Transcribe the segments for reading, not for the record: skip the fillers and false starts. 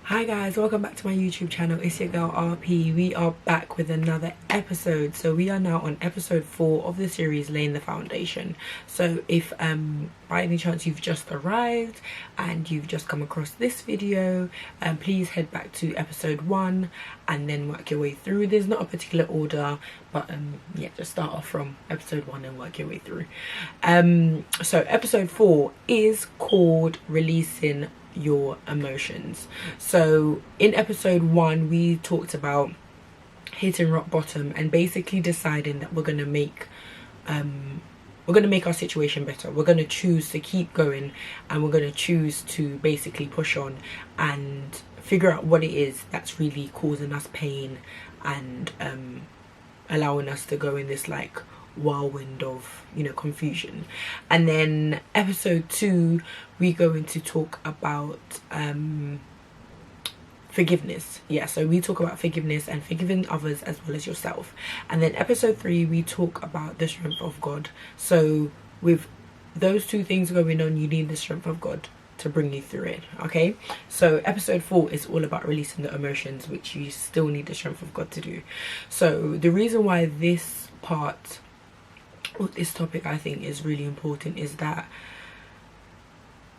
Hi guys, welcome back to my YouTube channel. It's your girl RP. We are back with another episode. So we are now on episode 4 of the series Laying the Foundation. So if by any chance you've just arrived and you've just come across this video, please head back to episode 1 and then work your way through. There's not a particular order, but yeah, just start off from episode 1 and work your way through. So episode 4 is called Releasing Your Emotions. So in episode 1 we talked about hitting rock bottom and basically deciding that we're gonna make our situation better. We're gonna choose to keep going, and we're gonna choose to basically push on and figure out what it is that's really causing us pain and allowing us to go in this like whirlwind of, you know, confusion. And then episode 2 we going to talk about forgiveness. Yeah, so we talk about forgiveness and forgiving others as well as yourself. And then episode 3 we talk about the strength of God. So with those two things going on, you need the strength of God to bring you through it. Okay, so episode 4 is all about releasing the emotions, which you still need the strength of God to do. So the reason why this part or this topic I think is really important is that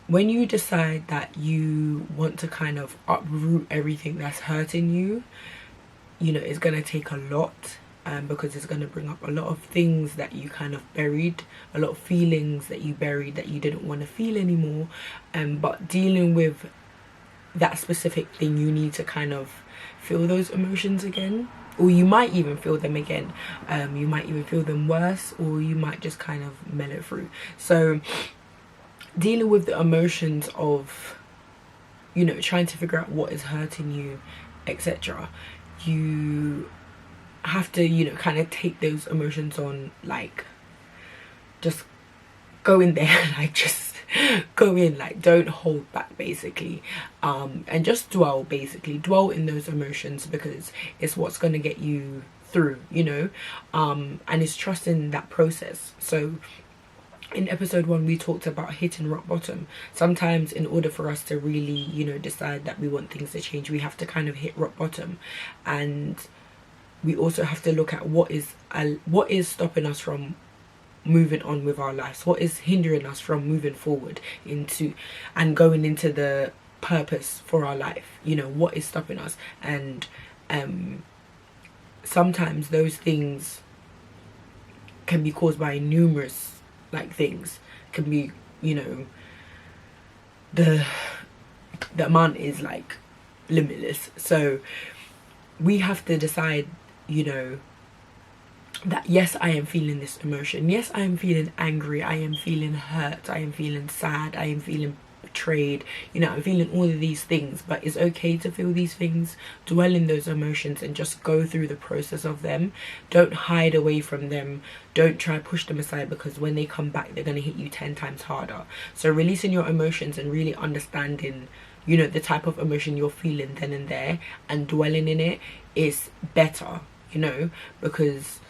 when you decide that you want to kind of uproot everything that's hurting you, you know, it's going to take a lot, because it's going to bring up a lot of things that you kind of buried, a lot of feelings that you buried that you didn't want to feel anymore. But dealing with that specific thing, you need to kind of feel those emotions again, or you might even feel them again. You might even feel them worse, or you might just kind of mellow through. So dealing with the emotions of, you know, trying to figure out what is hurting you, etc., you have to, you know, kind of take those emotions on, like just go in there, like just go in, like don't hold back basically, and just dwell in those emotions, because it's what's going to get you through, you know, and it's trusting that process. So in episode 1 we talked about hitting rock bottom. Sometimes in order for us to really, you know, decide that we want things to change, we have to kind of hit rock bottom, and we also have to look at what is stopping us from moving on with our lives, what is hindering us from moving forward into and going into the purpose for our life, you know, what is stopping us. And sometimes those things can be caused by numerous like things. Can be, you know, the amount is like limitless. So we have to decide, you know, that yes, I am feeling this emotion, yes, I am feeling angry, I am feeling hurt, I am feeling sad, I am feeling betrayed, you know, I'm feeling all of these things. But it's okay to feel these things, dwell in those emotions and just go through the process of them. Don't hide away from them, don't try to push them aside, because when they come back they're going to hit you 10 times harder. So releasing your emotions and really understanding, you know, the type of emotion you're feeling then and there, and dwelling in it is better, you know, because,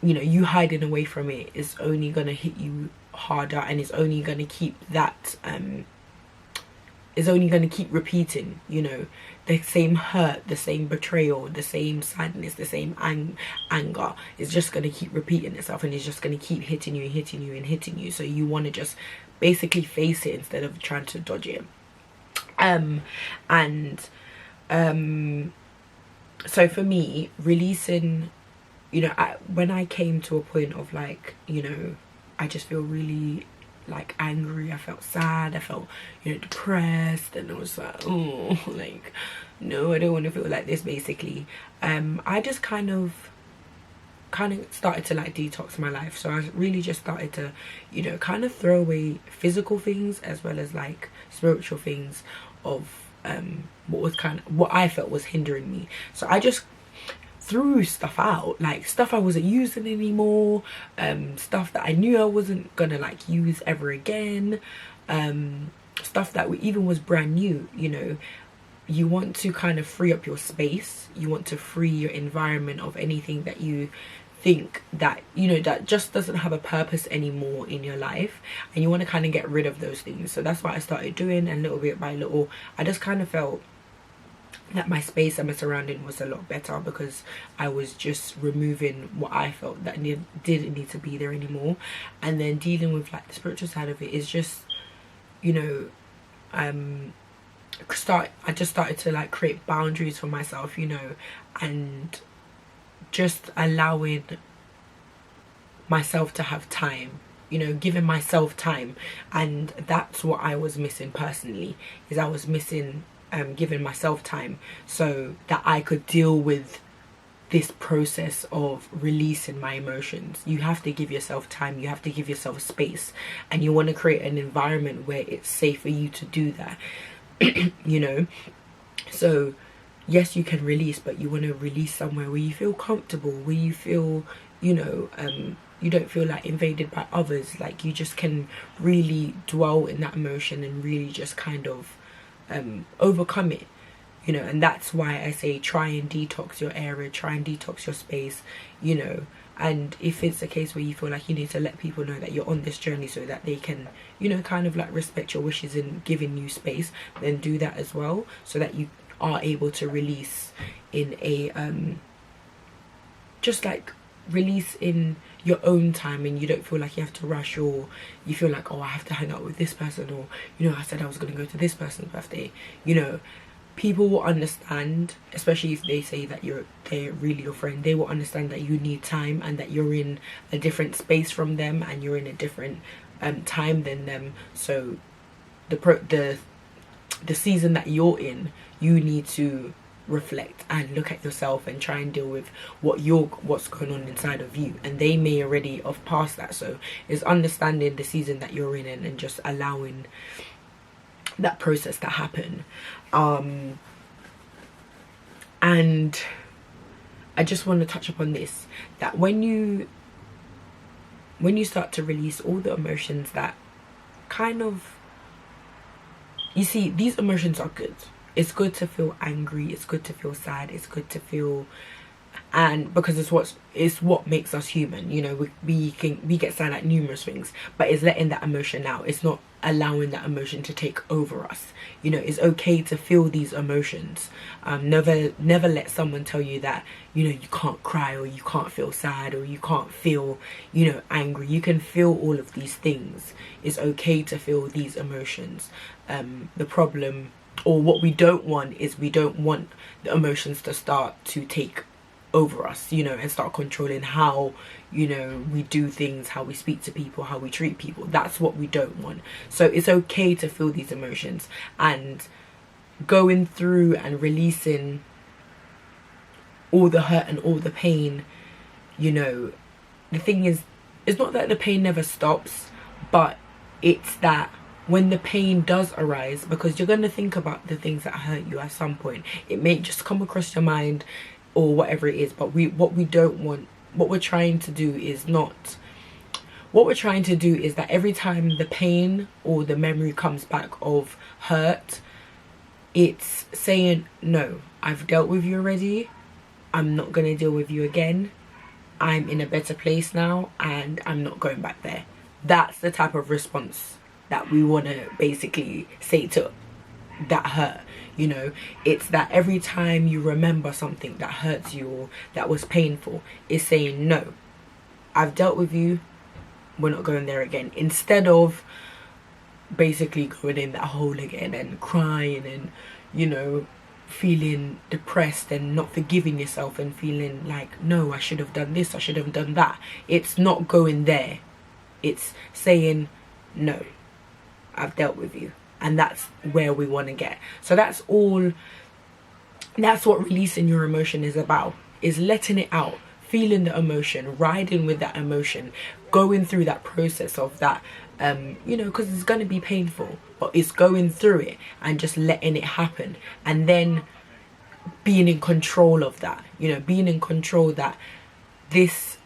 you know, you hiding away from it is only going to hit you harder, and it's only going to keep that is only going to keep repeating, you know, the same hurt, the same betrayal, the same sadness, the same anger is just going to keep repeating itself, and it's just going to keep hitting you and hitting you and hitting you. So you want to just basically face it instead of trying to dodge it. So for me, releasing, you know, when I came to a point of like, you know, I just feel really like angry, I felt sad, I felt, you know, depressed, and I was like, oh, like, no, I don't want to feel like this basically. I just kind of started to like detox my life. So I really just started to, you know, kind of throw away physical things as well as like spiritual things of what I felt was hindering me. So I just threw stuff out, like stuff I wasn't using anymore, stuff that I knew I wasn't gonna like use ever again, stuff that even was brand new. You know, you want to kind of free up your space, you want to free your environment of anything that you think that, you know, that just doesn't have a purpose anymore in your life, and you want to kind of get rid of those things. So that's what I started doing, and little bit by little I just kind of felt that my space and my surrounding was a lot better, because I was just removing what I felt that didn't need to be there anymore. And then dealing with like the spiritual side of it is just, you know, I just started to like create boundaries for myself, you know, and just allowing myself to have time, you know, giving myself time. And that's what I was missing personally, is I was missing giving myself time so that I could deal with this process of releasing my emotions. You have to give yourself time, you have to give yourself space, and you want to create an environment where it's safe for you to do that. You know, so yes, you can release, but you want to release somewhere where you feel comfortable, where you feel, you know, you don't feel like invaded by others. Like you just can really dwell in that emotion and really just kind of overcome it, you know. And that's why I say try and detox your area, try and detox your space, you know. And if it's a case where you feel like you need to let people know that you're on this journey so that they can, you know, kind of like respect your wishes and giving you space, then do that as well, so that you are able to release in a just like release in your own time, and you don't feel like you have to rush, or you feel like, oh, I have to hang out with this person, or, you know, I said I was going to go to this person's birthday. You know, people will understand, especially if they say that they're really your friend. They will understand that you need time, and that you're in a different space from them, and you're in a different time than them. So the season that you're in, you need to reflect and look at yourself and try and deal with what's going on inside of you. And they may already have passed that, so it's understanding the season that you're in, and just allowing that process to happen. And I just want to touch upon this, that when you start to release all the emotions that kind of, you see, these emotions are good. It's good to feel angry, it's good to feel sad, it's good to feel, and because it's what makes us human, you know. We get sad at numerous things, but it's letting that emotion out. It's not allowing that emotion to take over us. You know, it's okay to feel these emotions. Never let someone tell you that, you know, you can't cry, or you can't feel sad, or you can't feel, you know, angry. You can feel all of these things. It's okay to feel these emotions. The problem, or what we don't want, is we don't want the emotions to start to take over us, you know, and start controlling how, you know, we do things, how we speak to people, how we treat people. That's what we don't want. So it's okay to feel these emotions, and going through and releasing all the hurt and all the pain. You know, the thing is, it's not that the pain never stops, but it's that when the pain does arise, because you're going to think about the things that hurt you at some point, it may just come across your mind or whatever it is. But what we're trying to do is that every time the pain or the memory comes back of hurt, it's saying, no, I've dealt with you already, I'm not going to deal with you again, I'm in a better place now, and I'm not going back there. That's the type of response that we want to basically say to that hurt. You know, it's that every time you remember something that hurts you or that was painful, it's saying, no, I've dealt with you, we're not going there again. Instead of basically going in that hole again and crying and, you know, feeling depressed and not forgiving yourself and feeling like, no, I should have done this, I should have done that. It's not going there. It's saying, no, I've dealt with you. And that's where we want to get. So that's what releasing your emotion is about, is letting it out, feeling the emotion, riding with that emotion, going through that process of that, you know, because it's going to be painful, but it's going through it and just letting it happen, and then being in control of that, you know, being in control that this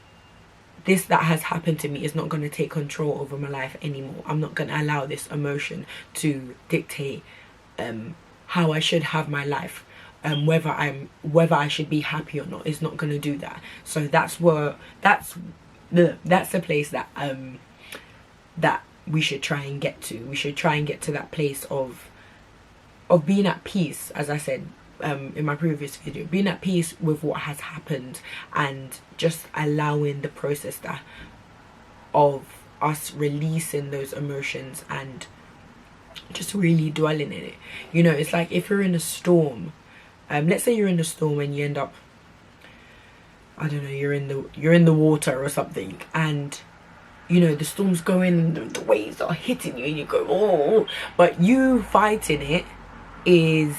that has happened to me is not going to take control over my life anymore. I'm not going to allow this emotion to dictate how I should have my life, whether I should be happy or not. It's not going to do that. So that's the place that that we should try and get to. We should try and get to that place of being at peace, as I said, in my previous video, being at peace with what has happened and just allowing the process of us releasing those emotions and just really dwelling in it. You know, it's like if you're in a storm, let's say you're in a storm and you end up, I don't know, you're in the water or something, and you know the storm's going, the waves are hitting you and you go, oh, but you fighting it is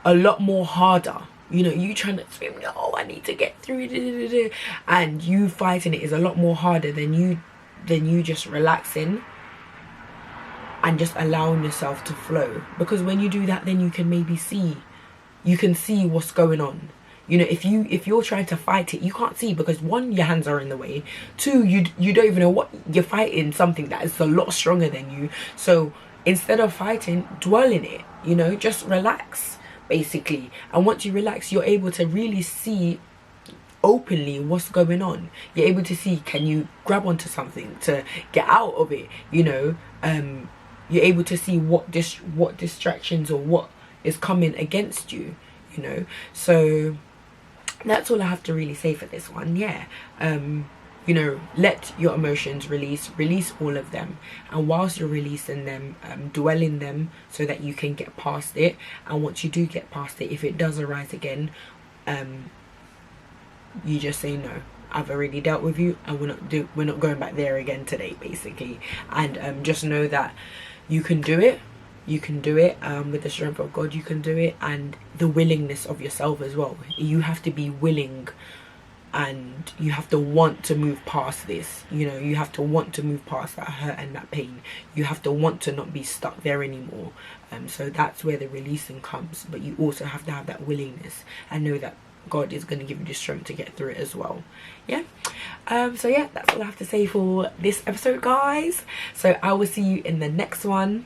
a lot more harder. You know, you trying to swim, no, I need to get through, and you fighting it is a lot more harder than you just relaxing and just allowing yourself to flow. Because when you do that, then you can maybe see what's going on. You know, if you're trying to fight it, you can't see, because one, your hands are in the way, two, you don't even know what you're fighting, something that is a lot stronger than you. So instead of fighting, dwell in it, you know, just relax basically. And once you relax, you're able to really see openly what's going on. You're able to see, can you grab onto something to get out of it, you know. You're able to see what distractions or what is coming against you, you know. So that's all I have to really say for this one. Yeah, you know, let your emotions release all of them, and whilst you're releasing them, dwell in them so that you can get past it. And once you do get past it, if it does arise again, you just say, no, I've already dealt with you, and we're not going back there again today, basically. And just know that you can do it. You can do it with the strength of God. You can do it, and the willingness of yourself as well. You have to be willing, and you have to want to move past this. You know, you have to want to move past that hurt and that pain. You have to want to not be stuck there anymore. So that's where the releasing comes. But you also have to have that willingness and know that God is going to give you the strength to get through it as well. Yeah. So yeah, that's all I have to say for this episode, guys. So I will see you in the next one.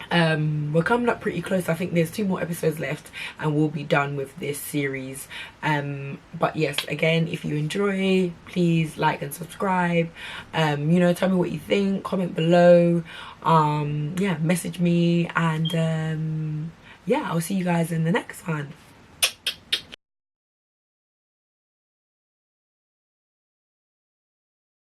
We're coming up pretty close. I think there's 2 more episodes left and we'll be done with this series. But yes, again, if you enjoy, please like and subscribe. You know, tell me what you think, comment below, yeah, message me, and yeah, I'll see you guys in the next one.